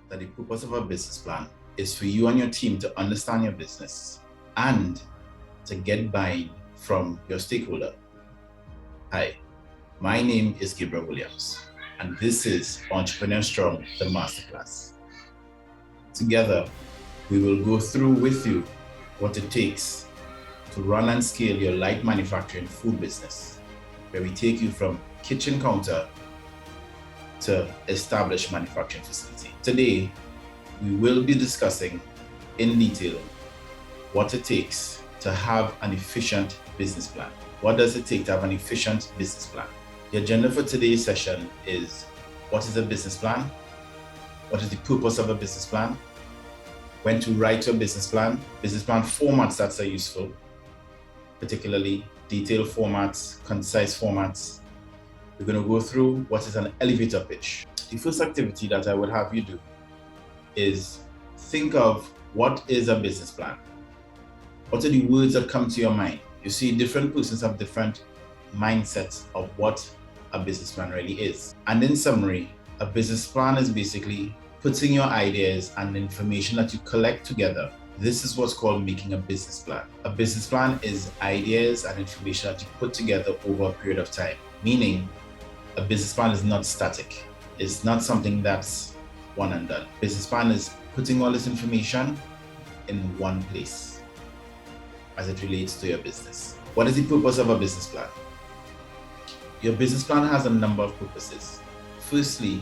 that the purpose of a business plan is for you and your team to understand your business and to get buy-in from your stakeholder. Hi, my name is Gabriel Williams, and this is Entrepreneur Strong, the Masterclass. Together, we will go through with you what it takes to run and scale your light manufacturing food business, where we take you from kitchen counter to established manufacturing facility. Today, we will be discussing in detail what it takes to have an efficient business plan. What does it take to have an efficient business plan? The agenda for today's session is: what is a business plan? What is the purpose of a business plan? When to write your business plan formats that are useful, particularly detailed formats, concise formats. We're going to go through what is an elevator pitch. The first activity that I would have you do is think of what is a business plan. What are the words that come to your mind? You see, different persons have different mindsets of what a business plan really is. And in summary, a business plan is basically putting your ideas and information that you collect together. This is what's called making a business plan. A business plan is ideas and information that you put together over a period of time, meaning a business plan is not static. It's not something that's one and done. Business plan is putting all this information in one place as it relates to your business. What is the purpose of a business plan? Your business plan has a number of purposes. Firstly,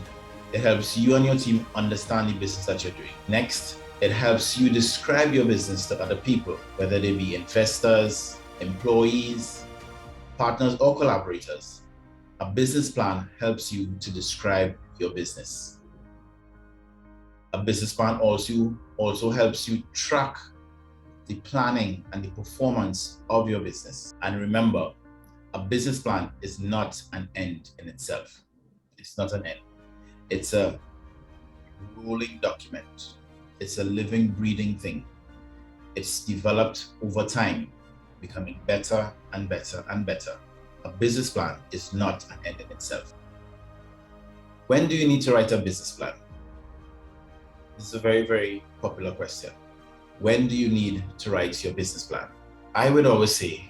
it helps you and your team understand the business that you're doing. Next, it helps you describe your business to other people, whether they be investors, employees, partners, or collaborators. A business plan helps you to describe your business. A business plan also helps you track the planning and the performance of your business. And remember, a business plan is not an end in itself. It's not an end. It's a rolling document. It's a living, breathing thing. It's developed over time, becoming better and better and better. A business plan is not an end in itself. When do you need to write a business plan? This is a very, very popular question. When do you need to write your business plan? I would always say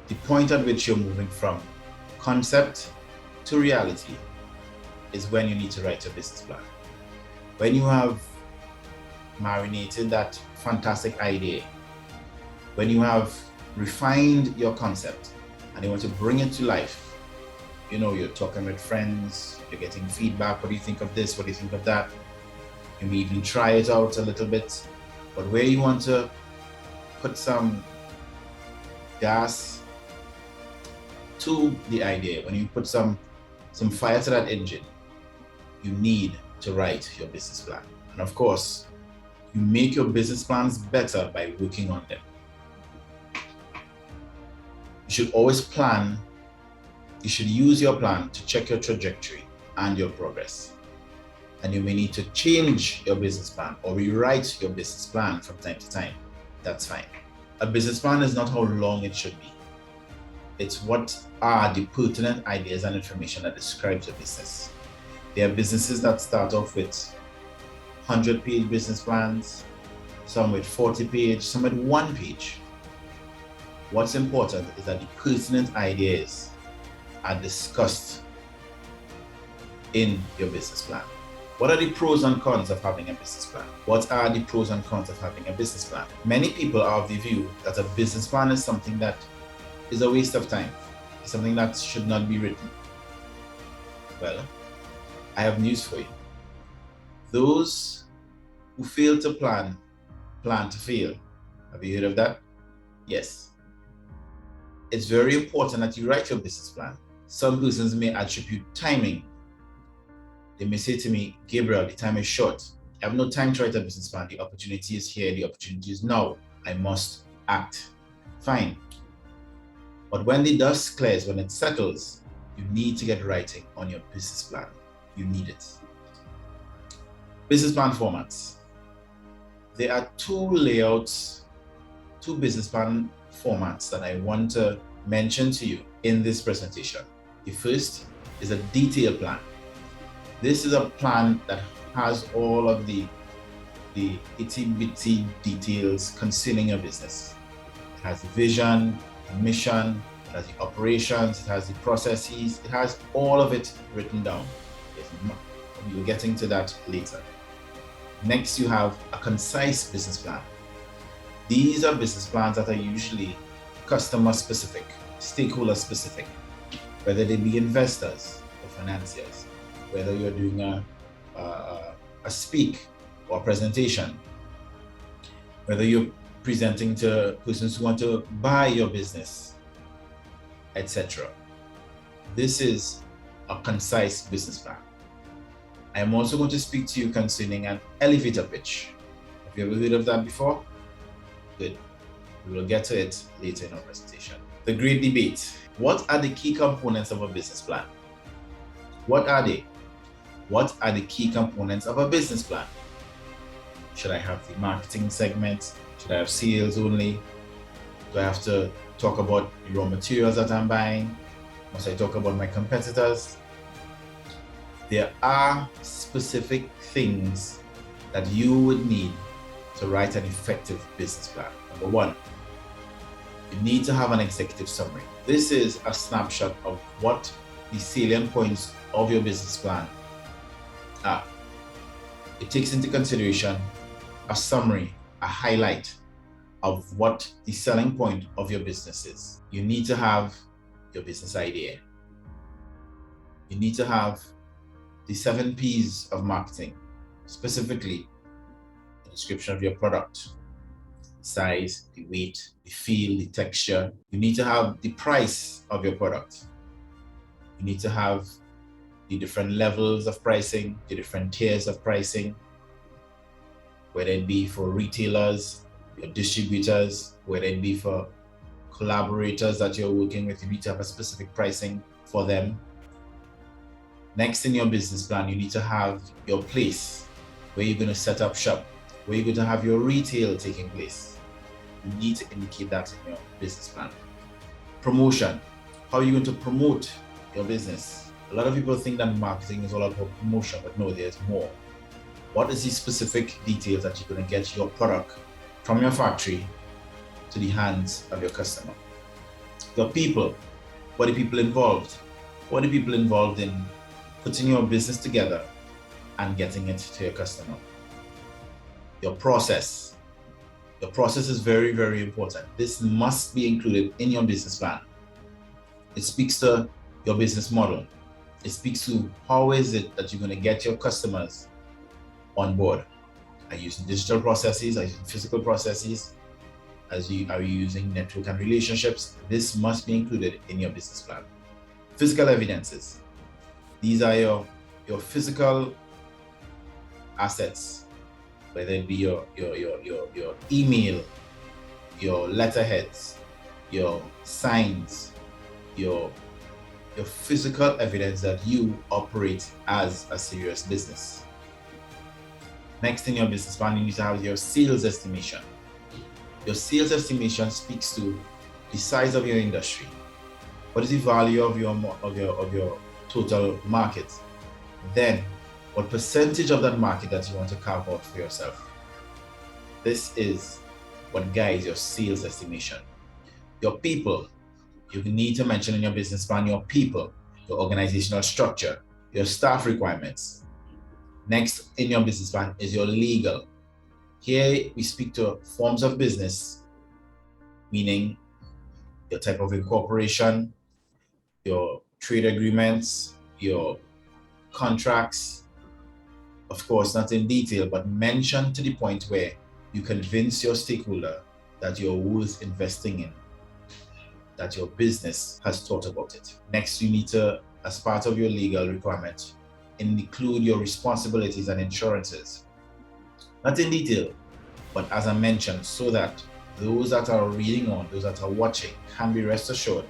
the point at which you're moving from concept to reality is when you need to write your business plan. When you have marinated that fantastic idea, when you have refined your concept and you want to bring it to life, you're talking with friends, you're getting feedback. What do you think of this? What do you think of that? You may even try it out a little bit, but where you want to put some gas to the idea, when you put some fire to that engine, you need to write your business plan. And of course, you make your business plans better by working on them. You should always plan. You should use your plan to check your trajectory and your progress. And you may need to change your business plan or rewrite your business plan from time to time. That's fine. A business plan is not how long it should be. It's what are the pertinent ideas and information that describes your business. There are businesses that start off with 100-page business plans, some with 40-page, some with 1 page. What's important is that the pertinent ideas are discussed in your business plan. What are the pros and cons of having a business plan? What are the pros and cons of having a business plan? Many people are of the view that a business plan is something that is a waste of time. It's something that should not be written. Well, I have news for you. Those who fail to plan to fail. Have you heard of that? Yes. It's very important that you write your business plan. Some persons may attribute timing. They may say to me, Gabriel, the time is short. I have no time to write a business plan. The opportunity is here. The opportunity is now. I must act. Fine. But when the dust clears, when it settles, you need to get writing on your business plan. You need it. Business plan formats. There are two business plan formats that I want to mention to you in this presentation. The first is a detailed plan. This is a plan that has all of the itty-bitty details concerning your business. It has the vision, the mission, it has the operations, it has the processes, it has all of it written down. We'll get into that later. Next, you have a concise business plan. These are business plans that are usually customer specific, stakeholder specific, whether they be investors or financiers, whether you're doing a speak or presentation, whether you're presenting to persons who want to buy your business, etc. This is a concise business plan. I am also going to speak to you concerning an elevator pitch. Have you ever heard of that before? Good. We will get to it later in our presentation. The great debate. What are the key components of a business plan? What are they? What are the key components of a business plan? Should I have the marketing segment? Should I have sales only? Do I have to talk about the raw materials that I'm buying? Must I talk about my competitors? There are specific things that you would need to write an effective business plan. Number one, you need to have an executive summary. This is a snapshot of what the salient points of your business plan are. It takes into consideration a summary, a highlight of what the selling point of your business is. You need to have your business idea. You need to have the 7 P's of marketing, specifically the description of your product, the size, the weight, the feel, the texture. You need to have the price of your product. You need to have the different levels of pricing, the different tiers of pricing, whether it be for retailers, your distributors, whether it be for collaborators that you're working with, you need to have a specific pricing for them. Next in your business plan, you need to have your place where you're going to set up shop, where you're going to have your retail taking place. You need to indicate that in your business plan. Promotion. How are you going to promote your business? A lot of people think that marketing is all about promotion, but no, there's more. What is the specific details that you're going to get your product from your factory to the hands of your customer? Your people. What are people involved? What are people involved in putting your business together and getting it to your customer? Your process. Your process is very, very important. This must be included in your business plan. It speaks to your business model. It speaks to how is it that you're going to get your customers on board. Are you using digital processes? Are you using physical processes? Are you using network and relationships? This must be included in your business plan. Physical evidences. These are your physical assets, whether it be your email, your letterheads, your signs, your physical evidence that you operate as a serious business. Next in your business plan, you need to have your sales estimation. Your sales estimation speaks to the size of your industry. What is the value of your total market? Then, what percentage of that market that you want to carve out for yourself? This is what guides your sales estimation. Your people. You need to mention in your business plan your people, your organizational structure, your staff requirements. Next in your business plan is your legal. Here we speak to forms of business, meaning your type of incorporation, your trade agreements, your contracts. Of course, not in detail, but mention to the point where you convince your stakeholder that you're worth investing in, that your business has thought about it. Next, you need to, as part of your legal requirement, include your responsibilities and insurances. Not in detail, but as I mentioned, so that those that are reading on, those that are watching, can be rest assured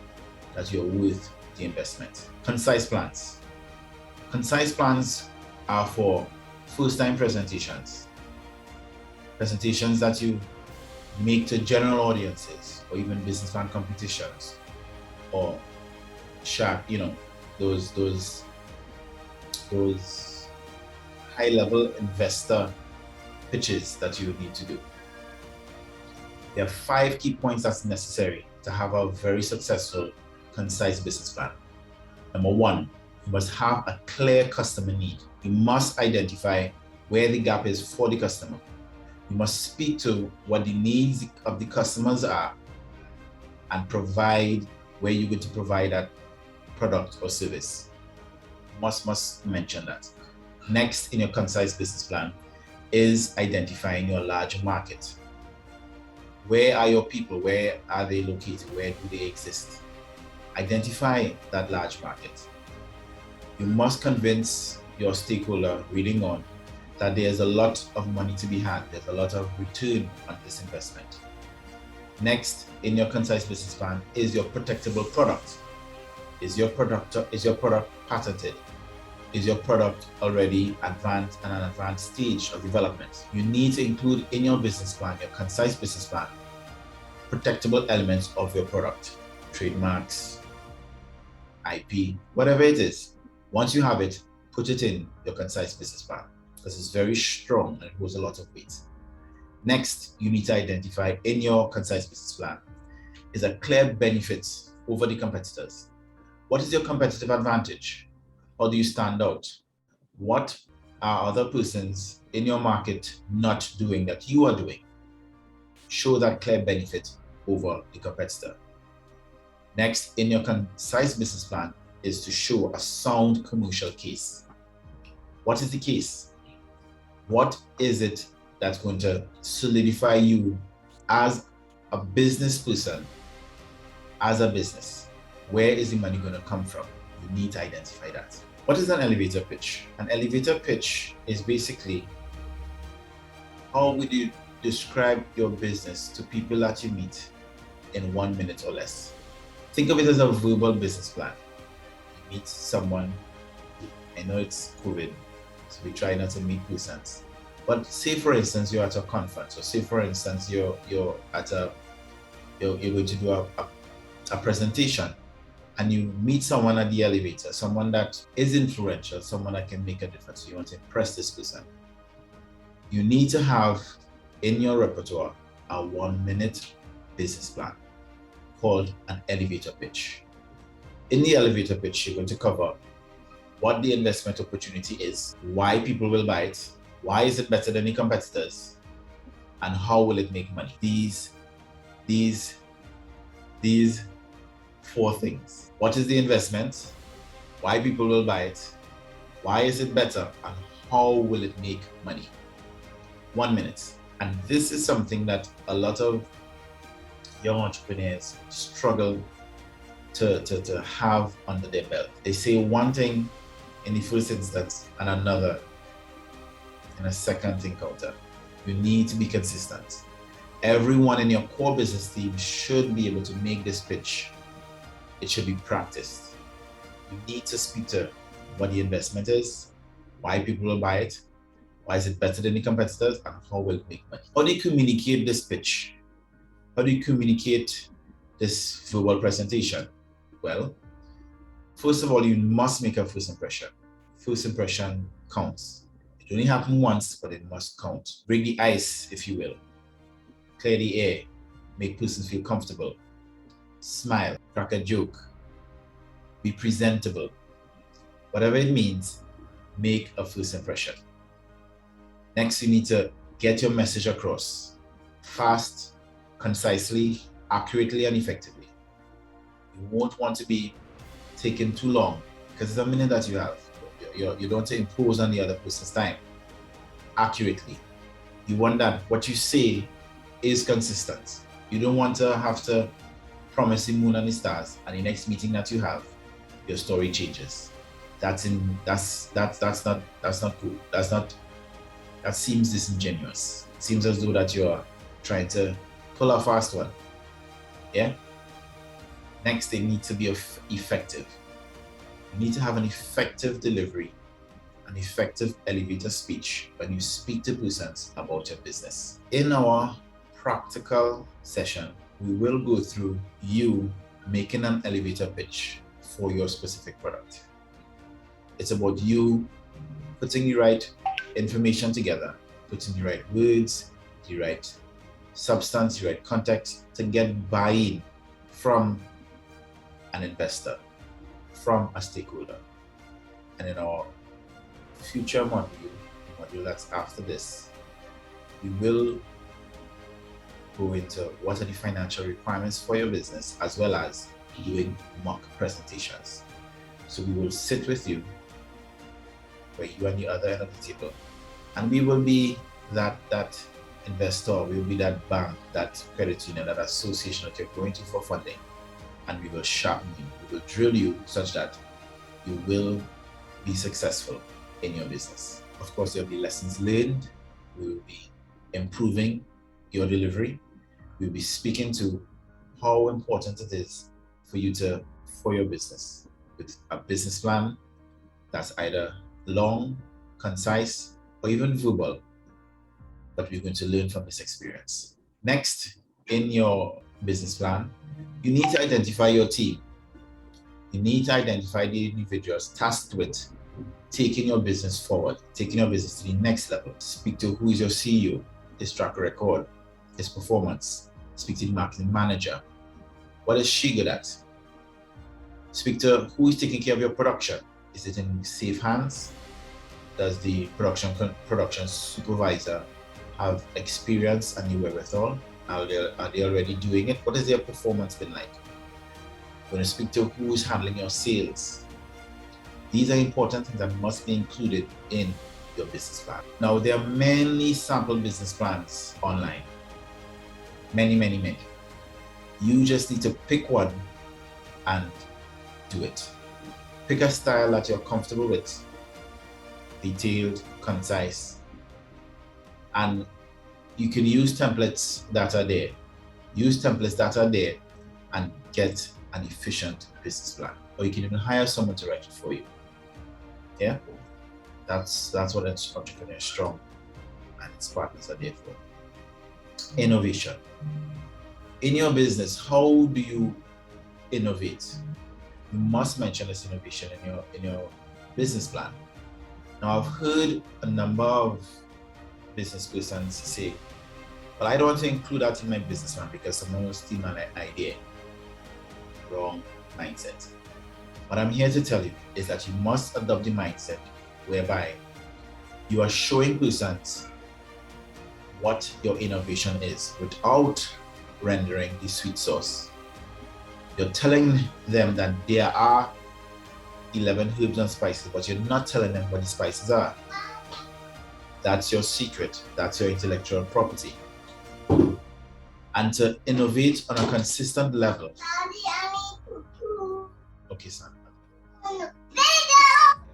that you're worth the investment. Concise plans. Concise plans are for first-time presentations. Presentations that you make to general audiences, or even business plan competitions, or those high-level investor pitches that you need to do. There are 5 key points that's necessary to have a very successful, concise business plan. Number 1, you must have a clear customer need. You must identify where the gap is for the customer. You must speak to what the needs of the customers are and provide where you're going to provide that product or service. Must mention that. Next in your concise business plan is identifying your large market. Where are your people? Where are they located? Where do they exist? Identify that large market. You must convince your stakeholder reading on that there's a lot of money to be had. There's a lot of return on this investment. Next in your concise business plan is your protectable product. Is your product patented? Is your product already advanced and an advanced stage of development? You need to include in your business plan, your concise business plan, protectable elements of your product, trademarks, IP, whatever it is. Once you have it, put it in your concise business plan because it's very strong and it holds a lot of weight. Next, you need to identify in your concise business plan is a clear benefit over the competitors. What is your competitive advantage? How do you stand out? What are other persons in your market not doing that you are doing? Show that clear benefit over the competitor. Next, in your concise business plan is to show a sound commercial case. What is the case? What is it that's going to solidify you as a business person, as a business? Where is the money going to come from? You need to identify that. What is an elevator pitch? An elevator pitch is basically how would you describe your business to people that you meet in 1 minute or less. Think of it as a verbal business plan. You meet someone, I know it's COVID, so we try not to meet persons. But say for instance, you're at a conference, or say for instance, you're going to do a presentation, and you meet someone at the elevator, someone that is influential, someone that can make a difference. So you want to impress this person. You need to have in your repertoire a 1 minute business plan called an elevator pitch. In the elevator pitch, you're going to cover what the investment opportunity is, why people will buy it, why is it better than the competitors, and how will it make money. These 4 things. What is the investment? Why people will buy it? Why is it better? And how will it make money? 1 minute. And this is something that a lot of young entrepreneurs struggle to have under their belt. They say one thing in the first instance and another in a second encounter. You need to be consistent. Everyone in your core business team should be able to make this pitch. It should be practiced. You need to speak to what the investment is, why people will buy it, why is it better than the competitors, and how will it make money. How do you communicate this pitch? How do you communicate this verbal presentation? Well, first of all, you must make a first impression. First impression counts. It only happens once, but it must count. Break the ice, if you will. Clear the air. Make persons feel comfortable. Smile, crack a joke. Be presentable. Whatever it means, make a first impression. Next, you need to get your message across fast, concisely, accurately, and effectively. You won't want to be taking too long because it's a minute that you have. You don't want to impose on the other person's time. Accurately. You want that what you say is consistent. You don't want to have to promise the moon and the stars, and the next meeting that you have, your story changes. That's not cool. That seems disingenuous. It seems as though that you're trying to pull a fast one. Yeah? Next, they need to be effective. You need to have an effective delivery, an effective elevator speech when you speak to persons about your business. In our practical session, we will go through you making an elevator pitch for your specific product. It's about you putting the right information together, putting the right words, the right substance, the right context to get buy-in from an investor, from a stakeholder. And in our future module that's after this, we will go into what are the financial requirements for your business, as well as doing mock presentations. So we will sit with you, where you are on the other end of the table, and we will be that investor, we will be that bank, that credit union, that association that you're going to for funding, and we will sharpen you, we will drill you such that you will be successful in your business. Of course, there will be lessons learned. We will be improving your delivery. We'll be speaking to how important it is for your business with a business plan that's either long, concise, or even verbal. But we're going to learn from this experience. Next, in your business plan, you need to identify your team. You need to identify the individuals tasked with taking your business forward, taking your business to the next level. Speak to who is your CEO, his track record, his performance. Speak to the marketing manager. What is she good at? Speak to who is taking care of your production. Is it in safe hands? Does the production supervisor have experience and the wherewithal? Are they already doing it? What has their performance been like? When you speak to who is handling your sales, these are important things that must be included in your business plan. Now, there are many sample business plans online. Many. You just need to pick one and do it. Pick a style that you're comfortable with, detailed, concise, and you can use templates that are there. Use templates that are there and get an efficient business plan. Or you can even hire someone to write it for you. Yeah, that's what Entrepreneur Strong and its partners are there for. Innovation. In your business, how do you innovate? You must mention this innovation in your business plan. Now, I've heard a number of business persons say, well, I don't want to include that in my business plan because someone will steal my idea. Wrong mindset. What I'm here to tell you is that you must adopt the mindset whereby you are showing persons what your innovation is without rendering the sweet sauce. You're telling them that there are 11 herbs and spices, but you're not telling them what the spices are. That's your secret. That's your intellectual property. And to innovate on a consistent level. Okay, son.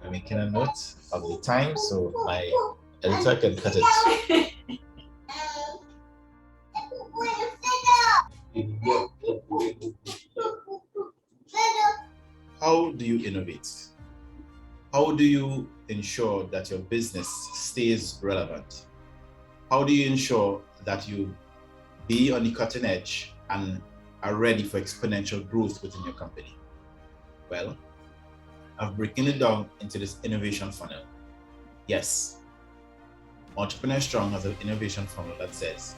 I'm making a note of the time so my editor can cut it. How do you innovate? How do you ensure that your business stays relevant? How do you ensure that you be on the cutting edge and are ready for exponential growth within your company? Well, I've broken it down into this innovation funnel. Yes, Entrepreneur Strong has an innovation funnel that says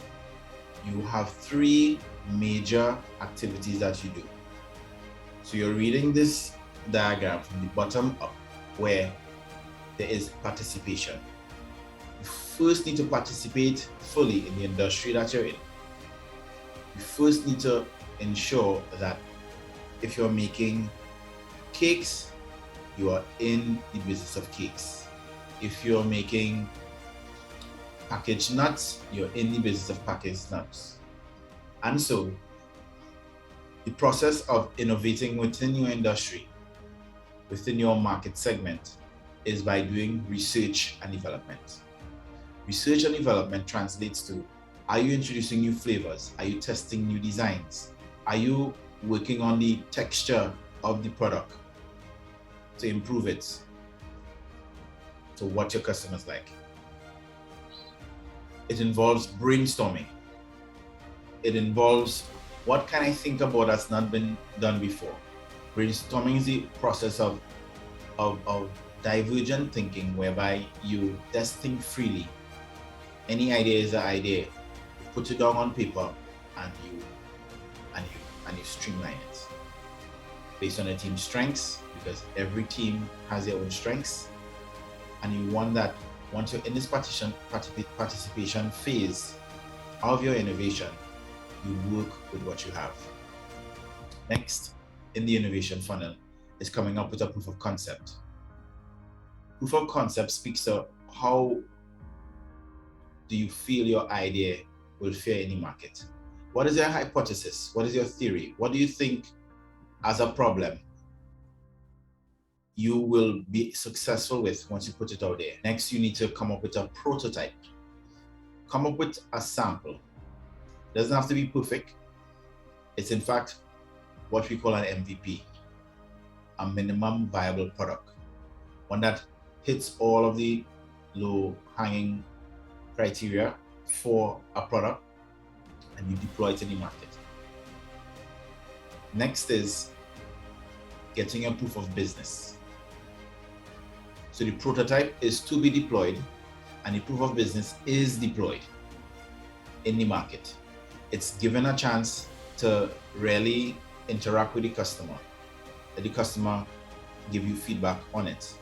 you have 3 major activities that you do. So you're reading this diagram from the bottom up where there is participation. You first need to participate fully in the industry that you're in. You first need to ensure that if you're making cakes, you are in the business of cakes. If you're making packaged nuts, you're in the business of packaged nuts. And so the process of innovating within your industry, within your market segment, is by doing research and development. Research and development translates to, are you introducing new flavors? Are you testing new designs? Are you working on the texture of the product to improve it to what your customers like? It involves brainstorming. It involves, what can I think about that's not been done before? Brainstorming is the process of divergent thinking, whereby you just think freely. Any idea is an idea. You put it down on paper and you streamline it based on the team's strengths, because every team has their own strengths. And you want that once you're in this participation phase of your innovation, you work with what you have. Next, in the innovation funnel, is coming up with a proof of concept. Proof of concept speaks to how do you feel your idea will fare in the market. What is your hypothesis? What is your theory? What do you think as a problem you will be successful with once you put it out there? Next, you need to come up with a prototype. Come up with a sample. It doesn't have to be perfect. It's in fact what we call an MVP, a minimum viable product, one that hits all of the low-hanging criteria for a product, and you deploy it in the market. Next is getting a proof of business. So the prototype is to be deployed, and the proof of business is deployed in the market. It's given a chance to really interact with the customer, let the customer give you feedback on it.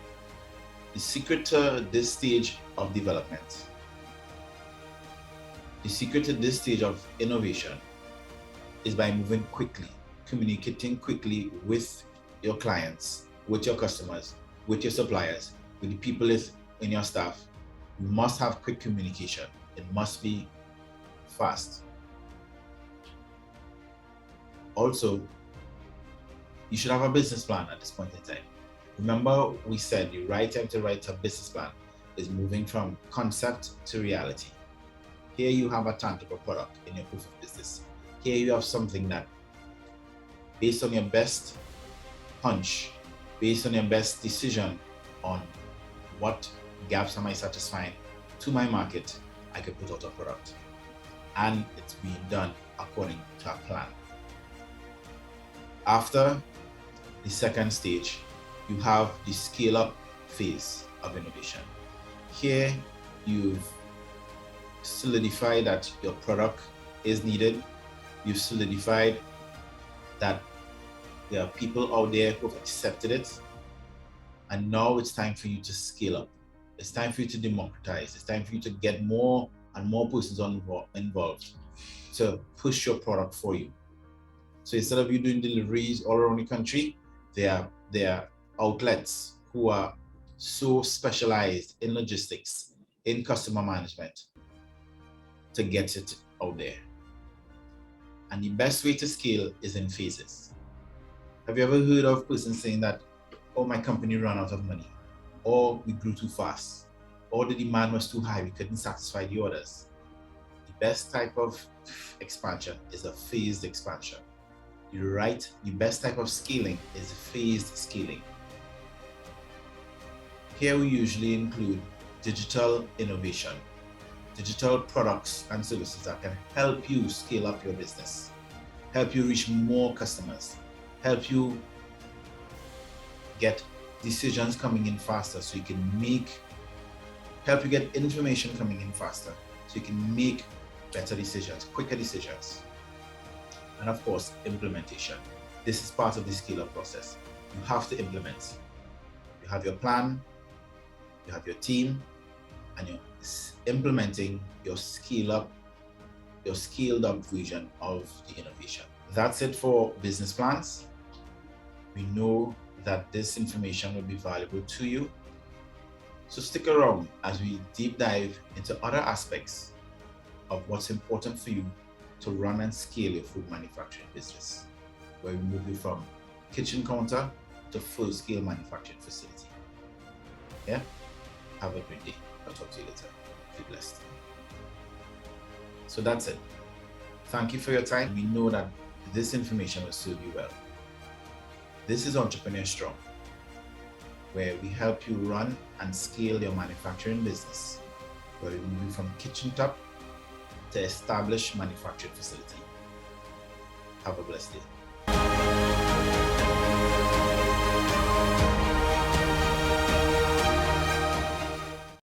The secret to this stage of development, the secret to this stage of innovation, is by moving quickly, communicating quickly with your clients, with your customers, with your suppliers, with the people in your staff. You must have quick communication. It must be fast. Also, you should have a business plan at this point in time. Remember, we said the right time to write a business plan is moving from concept to reality. Here you have a tangible product in your proof of business. Here you have something that, based on your best hunch, based on your best decision on what gaps am I satisfying to my market, I can put out a product. And it's being done according to a plan. After the second stage, you have the scale-up phase of innovation. Here, you've solidified that your product is needed. You've solidified that there are people out there who have accepted it. And now it's time for you to scale up. It's time for you to democratize. It's time for you to get more and more persons involved to push your product for you. So instead of you doing deliveries all around the country, there are outlets who are so specialized in logistics, in customer management, to get it out there. And the best way to scale is in phases. Have you ever heard of a person saying that, oh, my company ran out of money, or we grew too fast, or the demand was too high, we couldn't satisfy the orders? The best type of expansion is a phased expansion. The best type of scaling is phased scaling. Here we usually include digital innovation, digital products and services that can help you scale up your business, help you reach more customers, help you get decisions coming in faster so you can help you get information coming in faster so you can make better decisions, quicker decisions. And of course, implementation. This is part of the scale-up process. You have to implement. You have your plan, you have your team, and you're implementing your scaled-up version of the innovation. That's it for business plans. We know that this information will be valuable to you. So stick around as we deep dive into other aspects of what's important for you to run and scale your food manufacturing business, where we move you from kitchen counter to full-scale manufacturing facility. Yeah? Have a great day. I'll talk to you later. Be blessed. So that's it. Thank you for your time. We know that this information will serve you well. This is Entrepreneur Strong, where we help you run and scale your manufacturing business, where we move you from kitchen top to established manufacturing facility. Have a blessed day.